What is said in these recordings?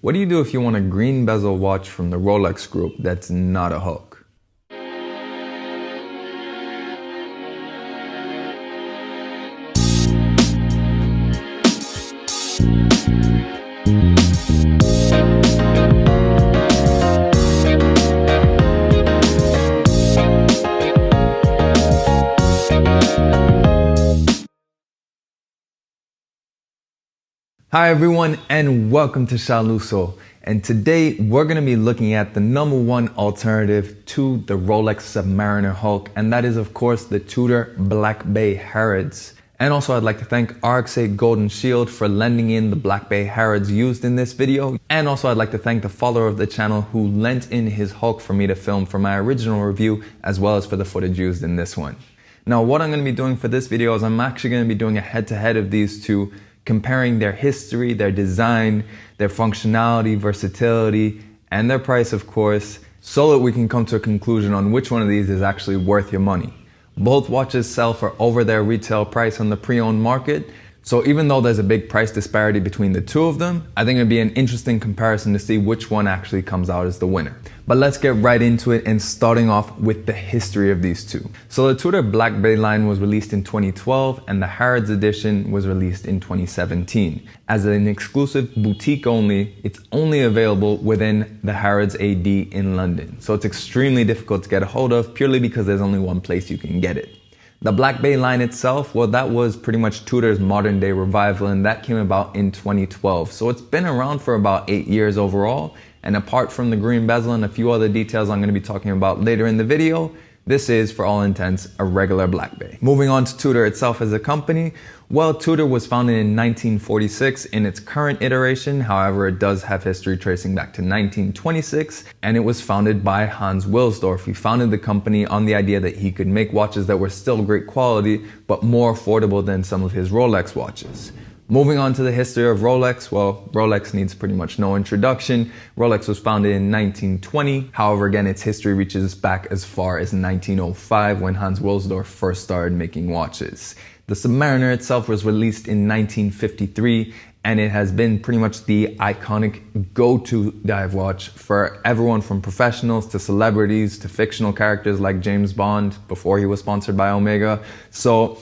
What do you do if you want a green bezel watch from the Rolex group that's not a Hulk? Hi everyone and welcome to Shaluso, and today we're going to be looking at the #1 alternative to the Rolex Submariner Hulk, and that is of course the Tudor Black Bay Harrods. And also I'd like to thank RX8 Golden Shield for lending in the Black Bay Harrods used in this video, and also I'd like to thank the follower of the channel who lent in his Hulk for me to film for my original review as well as for the footage used in this one. Now what I'm going to be doing for this video is I'm actually going to be doing a head-to-head of these two, comparing their history, their design, their functionality, versatility, and their price, of course, so that we can come to a conclusion on which one of these is actually worth your money. Both watches sell for over their retail price on the pre-owned market, so even though there's a big price disparity between the two of them, I think it'd be an interesting comparison to see which one actually comes out as the winner. But let's get right into it, and starting off with the history of these two. So the Tudor Black Bay line was released in 2012 and the Harrods edition was released in 2017. As an exclusive boutique only, it's only available within the Harrods AD in London. So it's extremely difficult to get a hold of purely because there's only one place you can get it. The Black Bay line itself, well, that was pretty much Tudor's modern day revival, and that came about in 2012. So it's been around for about 8 years overall. And apart from the green bezel and a few other details I'm going to be talking about later in the video, this is, for all intents, a regular Black Bay. Moving on to Tudor itself as a company, well, Tudor was founded in 1946 in its current iteration. However, it does have history tracing back to 1926, and it was founded by Hans Wilsdorf. He founded the company on the idea that he could make watches that were still great quality, but more affordable than some of his Rolex watches. Moving on to the history of Rolex, well, Rolex needs pretty much no introduction. Rolex was founded in 1920. However, again, its history reaches back as far as 1905 when Hans Wilsdorf first started making watches. The Submariner itself was released in 1953, and it has been pretty much the iconic go-to dive watch for everyone from professionals to celebrities to fictional characters like James Bond before he was sponsored by Omega. So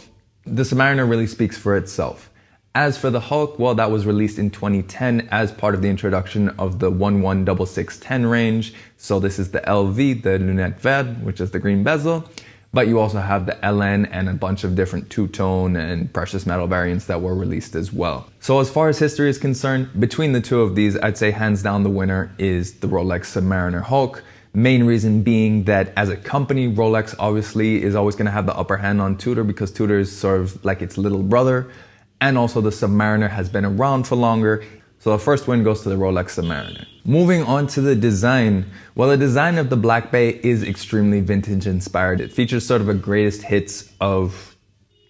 the Submariner really speaks for itself. As for the Hulk, well, that was released in 2010 as part of the introduction of the 116610 range. So this is the LV, the Lunette Verte, which is the green bezel. But you also have the LN and a bunch of different two-tone and precious metal variants that were released as well. So as far as history is concerned, between the two of these, I'd say hands down the winner is the Rolex Submariner Hulk. Main reason being that as a company, Rolex obviously is always going to have the upper hand on Tudor because Tudor is sort of like its little brother. And also the Submariner has been around for longer, so the first win goes to the Rolex Submariner. Moving on to the design, well, the design of the Black Bay is extremely vintage inspired. It features sort of a greatest hits of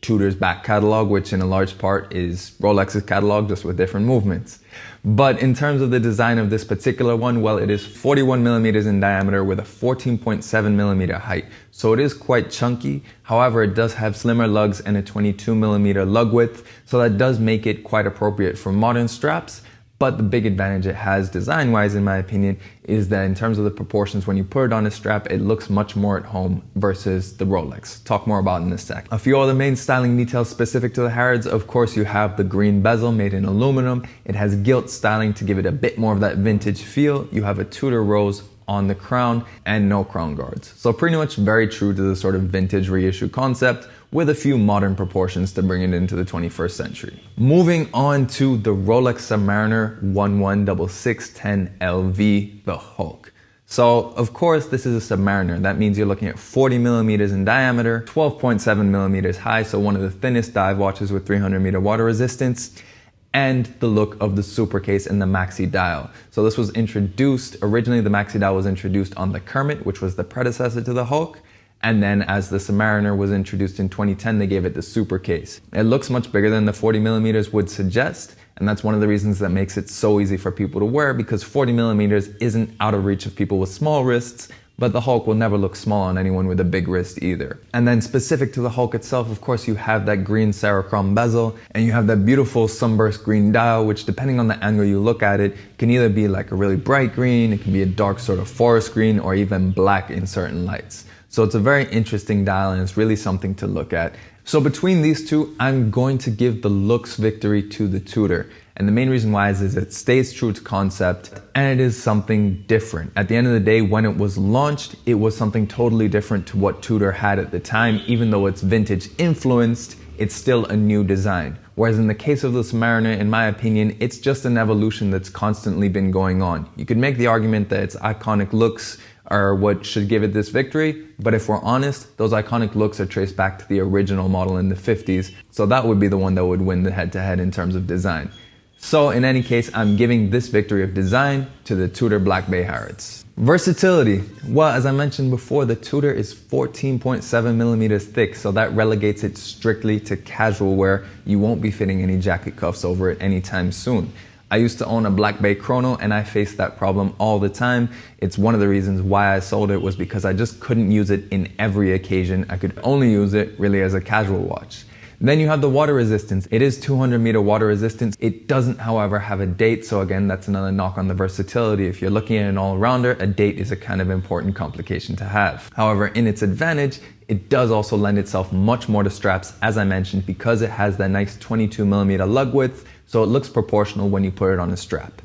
Tudor's back catalog, which in a large part is Rolex's catalog, just with different movements. But in terms of the design of this particular one, well, it is 41 millimeters in diameter with a 14.7 millimeter height. So it is quite chunky. However, it does have slimmer lugs and a 22 millimeter lug width. So that does make it quite appropriate for modern straps. But the big advantage it has design-wise, in my opinion, is that in terms of the proportions, when you put it on a strap, it looks much more at home versus the Rolex. Talk more about in a sec. A few other main styling details specific to the Harrods. Of course, you have the green bezel made in aluminum. It has gilt styling to give it a bit more of that vintage feel. You have a Tudor rose on the crown and no crown guards. So pretty much very true to the sort of vintage reissue concept, with a few modern proportions to bring it into the 21st century. Moving on to the Rolex Submariner 116610LV, the Hulk. So of course this is a Submariner. That means you're looking at 40 millimeters in diameter, 12.7 millimeters high, so one of the thinnest dive watches with 300 meter water resistance, and the look of the super case and the maxi dial. So this was introduced, originally the maxi dial was introduced on the Kermit, which was the predecessor to the Hulk. And then as the Submariner was introduced in 2010, they gave it the super case. It looks much bigger than the 40 millimeters would suggest. And that's one of the reasons that makes it so easy for people to wear, because 40 millimeters isn't out of reach of people with small wrists, but the Hulk will never look small on anyone with a big wrist either. And then specific to the Hulk itself, of course, you have that green Cerachrom bezel, and you have that beautiful sunburst green dial, which depending on the angle you look at it, can either be like a really bright green, it can be a dark sort of forest green, or even black in certain lights. So it's a very interesting dial, and it's really something to look at. So between these two, I'm going to give the looks victory to the Tudor. And the main reason why is it stays true to concept, and it is something different. At the end of the day, when it was launched, it was something totally different to what Tudor had at the time. Even though it's vintage influenced, it's still a new design. Whereas in the case of the Submariner, in my opinion, it's just an evolution that's constantly been going on. You could make the argument that its iconic looks are what should give it this victory, but if we're honest, those iconic looks are traced back to the original model in the 50s, so that would be the one that would win the head-to-head in terms of design. So in any case, I'm giving this victory of design to the Tudor Black Bay Harrods. Versatility. Well, as I mentioned before, the Tudor is 14.7 millimeters thick, so that relegates it strictly to casual wear. You won't be fitting any jacket cuffs over it anytime soon. I used to own a Black Bay Chrono and I faced that problem all the time. It's one of the reasons why I sold it, was because I just couldn't use it in every occasion. I could only use it really as a casual watch. Then you have the water resistance. It is 200 meter water resistance. It doesn't, however, have a date. So again, that's another knock on the versatility. If you're looking at an all-rounder, a date is a kind of important complication to have. However, in its advantage, it does also lend itself much more to straps, as I mentioned, because it has that nice 22 millimeter lug width. So it looks proportional when you put it on a strap.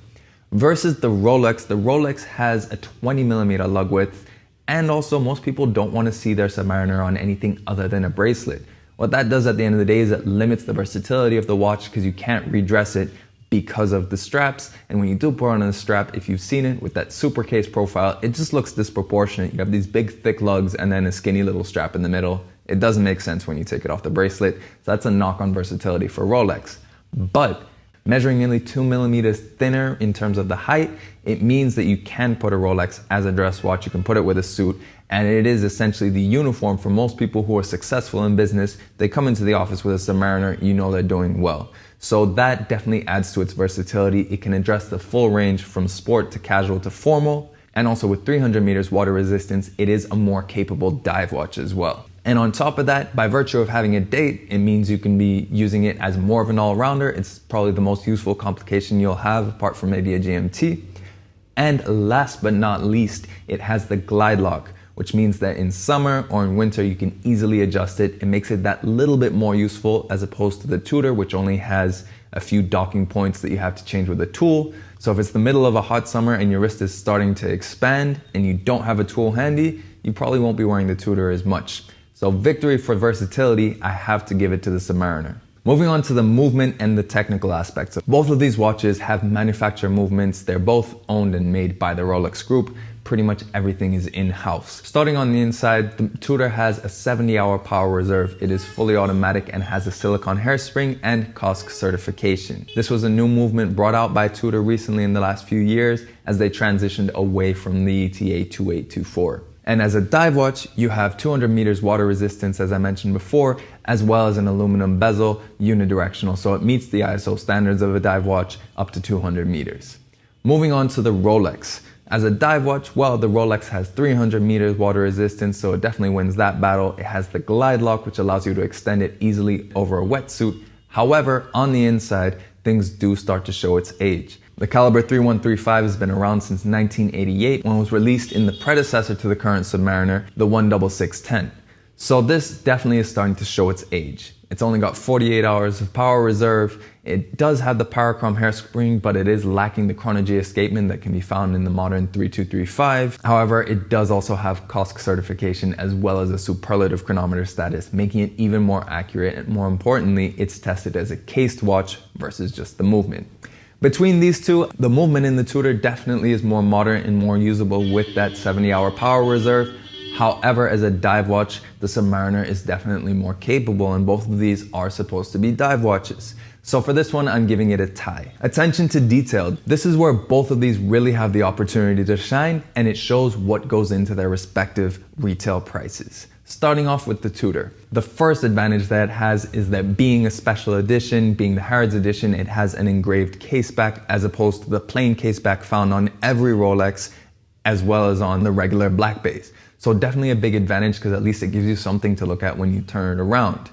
Versus the Rolex has a 20 millimeter lug width, and also most people don't want to see their Submariner on anything other than a bracelet. What that does at the end of the day is it limits the versatility of the watch because you can't redress it because of the straps. And when you do put on a strap, if you've seen it with that super case profile, it just looks disproportionate. You have these big thick lugs and then a skinny little strap in the middle. It doesn't make sense when you take it off the bracelet. So that's a knock on versatility for Rolex. But measuring nearly 2 millimeters thinner in terms of the height, it means that you can put a Rolex as a dress watch. You can put it with a suit, and it is essentially the uniform for most people who are successful in business. They come into the office with a Submariner, you know they're doing well. So that definitely adds to its versatility. It can address the full range from sport to casual to formal, and also with 300 meters water resistance, it is a more capable dive watch as well. And on top of that, by virtue of having a date, it means you can be using it as more of an all-rounder. It's probably the most useful complication you'll have, apart from maybe a GMT. And last but not least, it has the glide lock, which means that in summer or in winter, you can easily adjust it. It makes it that little bit more useful as opposed to the Tudor, which only has a few docking points that you have to change with a tool. So if it's the middle of a hot summer and your wrist is starting to expand and you don't have a tool handy, you probably won't be wearing the Tudor as much. So victory for versatility, I have to give it to the Submariner. Moving on to the movement and the technical aspects. Both of these watches have manufacturer movements. They're both owned and made by the Rolex Group. Pretty much everything is in-house. Starting on the inside, the Tudor has a 70-hour power reserve. It is fully automatic and has a silicone hairspring and COSC certification. This was a new movement brought out by Tudor recently in the last few years as they transitioned away from the ETA 2824. And as a dive watch, you have 200 meters water resistance, as I mentioned before, as well as an aluminum bezel, unidirectional, so it meets the ISO standards of a dive watch up to 200 meters. Moving on to the Rolex. As a dive watch, well, the Rolex has 300 meters water resistance, so it definitely wins that battle. It has the glide lock, which allows you to extend it easily over a wetsuit. However, on the inside, things do start to show its age. The caliber 3135 has been around since 1988 when it was released in the predecessor to the current Submariner, the 16610. So this definitely is starting to show its age. It's only got 48 hours of power reserve. It does have the Parachrom hairspring, but it is lacking the Chrono G escapement that can be found in the modern 3235. However, it does also have COSC certification as well as a superlative chronometer status, making it even more accurate, and more importantly, it's tested as a cased watch versus just the movement. Between these two, the movement in the Tudor definitely is more modern and more usable with that 70-hour power reserve. However, as a dive watch, the Submariner is definitely more capable, and both of these are supposed to be dive watches. So for this one, I'm giving it a tie. Attention to detail. This is where both of these really have the opportunity to shine, and it shows what goes into their respective retail prices. Starting off with the Tudor. The first advantage that it has is that being a special edition, being the Harrods edition, it has an engraved caseback as opposed to the plain caseback found on every Rolex. as well as on the regular Black Bays. So definitely a big advantage because at least it gives you something to look at when you turn it around.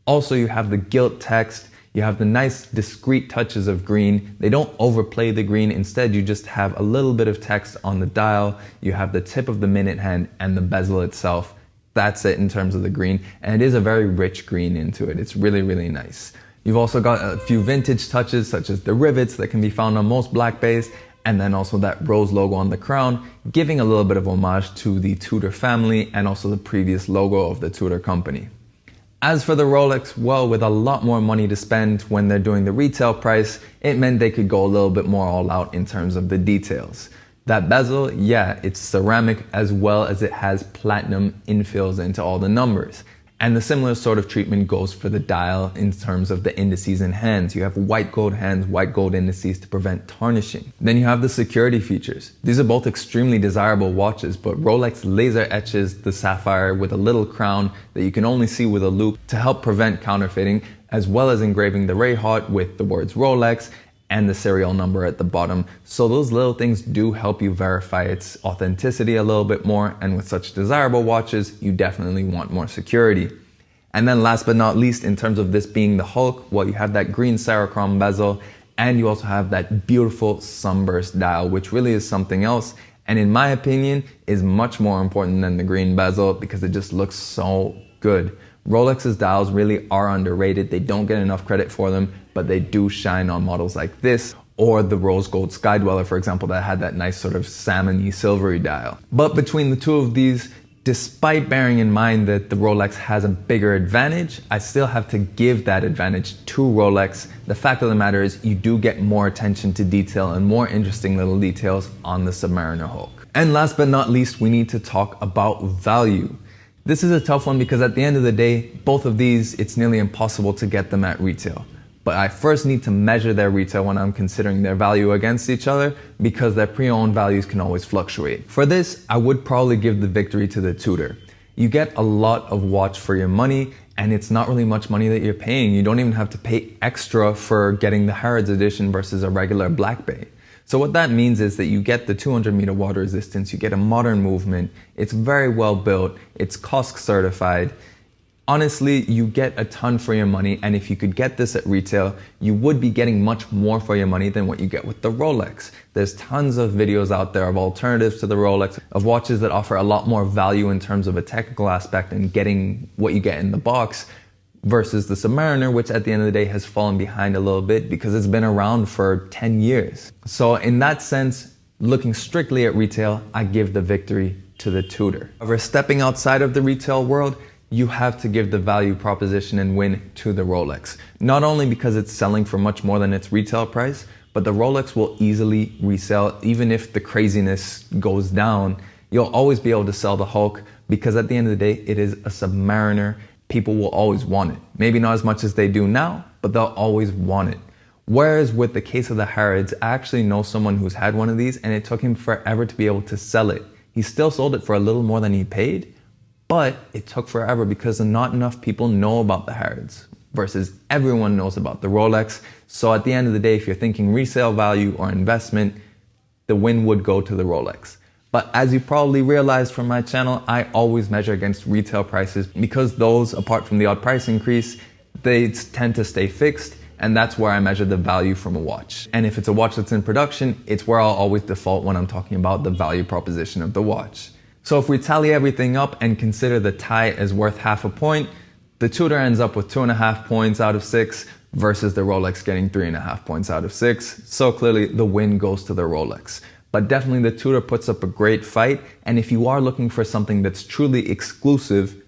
Also, you have the gilt text. You have the nice discreet touches of green. They don't overplay the green. Instead, you just have a little bit of text on the dial. You have the tip of the minute hand and the bezel itself. That's it in terms of the green. And it is a very rich green into it. It's really, really nice. You've also got a few vintage touches such as the rivets that can be found on most Black Bays. And then also that rose logo on the crown, giving a little bit of homage to the Tudor family and also the previous logo of the Tudor company. As for the Rolex, well, with a lot more money to spend when they're doing the retail price, it meant they could go a little bit more all out in terms of the details. That bezel, yeah, it's ceramic as well as it has platinum infills into all the numbers. And the similar sort of treatment goes for the dial in terms of the indices and hands. You have white gold hands, white gold indices to prevent tarnishing. Then you have the security features. These are both extremely desirable watches, but Rolex laser etches the sapphire with a little crown that you can only see with a loupe to help prevent counterfeiting, as well as engraving the rightt with the words Rolex and the serial number at the bottom. So those little things do help you verify its authenticity a little bit more, and with such desirable watches, you definitely want more security. And then last but not least, in terms of this being the Hulk, well, you have that green Cerachrom bezel, and you also have that beautiful sunburst dial, which really is something else, and in my opinion, is much more important than the green bezel because it just looks so good. Rolex's dials really are underrated. They don't get enough credit for them, but they do shine on models like this, or the rose gold Sky Dweller, for example, that had that nice sort of salmon-y silvery dial. But between the two of these, despite bearing in mind that the Rolex has a bigger advantage, I still have to give that advantage to Rolex. The fact of the matter is you do get more attention to detail and more interesting little details on the Submariner Hulk. And last but not least, we need to talk about value. This is a tough one because at the end of the day, both of these, it's nearly impossible to get them at retail. But I first need to measure their retail when I'm considering their value against each other because their pre-owned values can always fluctuate. For this, I would probably give the victory to the Tudor. You get a lot of watch for your money, and it's not really much money that you're paying. You don't even have to pay extra for getting the Harrods edition versus a regular Black Bay. So what that means is that you get the 200 meter water resistance, you get a modern movement, it's very well built, it's COSC certified. Honestly, you get a ton for your money, and if you could get this at retail, you would be getting much more for your money than what you get with the Rolex. There's tons of videos out there of alternatives to the Rolex, of watches that offer a lot more value in terms of a technical aspect and getting what you get in the box, versus the Submariner, which at the end of the day has fallen behind a little bit because it's been around for 10 years. So in that sense, looking strictly at retail, I give the victory to the Tudor. However, stepping outside of the retail world, you have to give the value proposition and win to the Rolex. Not only because it's selling for much more than its retail price, but the Rolex will easily resell. Even if the craziness goes down, you'll always be able to sell the Hulk because at the end of the day, it is a Submariner. People will always want it. Maybe not as much as they do now, but they'll always want it. Whereas with the case of the Harrods, I actually know someone who's had one of these and it took him forever to be able to sell it. He still sold it for a little more than he paid, but it took forever because not enough people know about the Harrods versus everyone knows about the Rolex. So at the end of the day, if you're thinking resale value or investment, the win would go to the Rolex. But as you probably realized from my channel, I always measure against retail prices because those, apart from the odd price increase, they tend to stay fixed, and that's where I measure the value from a watch. And if it's a watch that's in production, it's where I'll always default when I'm talking about the value proposition of the watch. So if we tally everything up and consider the tie as worth half a point, the Tudor ends up with 2.5 points out of 6 versus the Rolex getting 3.5 points out of 6. So clearly the win goes to the Rolex. But definitely the Tudor puts up a great fight, and if you are looking for something that's truly exclusive,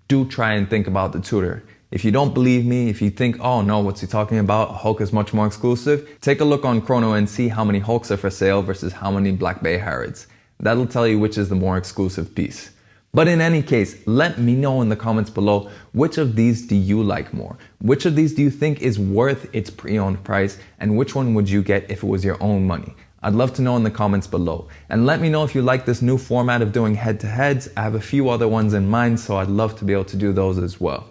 do try and think about the Tudor. If you don't believe me, if you think, oh no, what's he talking about? Hulk is much more exclusive, take a look on Chrono and see how many Hulks are for sale versus how many Black Bay Harrods. That'll tell you which is the more exclusive piece. But in any case, let me know in the comments below, which of these do you like more? Which of these do you think is worth its pre-owned price, and which one would you get if it was your own money? I'd love to know in the comments below. And let me know if you like this new format of doing head-to-heads. I have a few other ones in mind, so I'd love to be able to do those as well.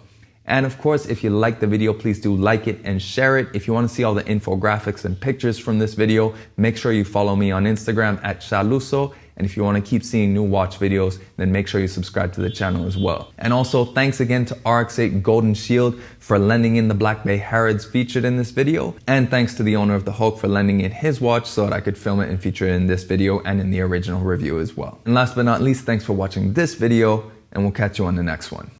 And of course, if you like the video, please do like it and share it. If you want to see all the infographics and pictures from this video, make sure you follow me on Instagram at Shaluso. And if you want to keep seeing new watch videos, then make sure you subscribe to the channel as well. And also, thanks again to RX8 Golden Shield for lending in the Black Bay Harrods featured in this video. And thanks to the owner of the Hulk for lending in his watch so that I could film it and feature it in this video and in the original review as well. And last but not least, thanks for watching this video, and we'll catch you on the next one.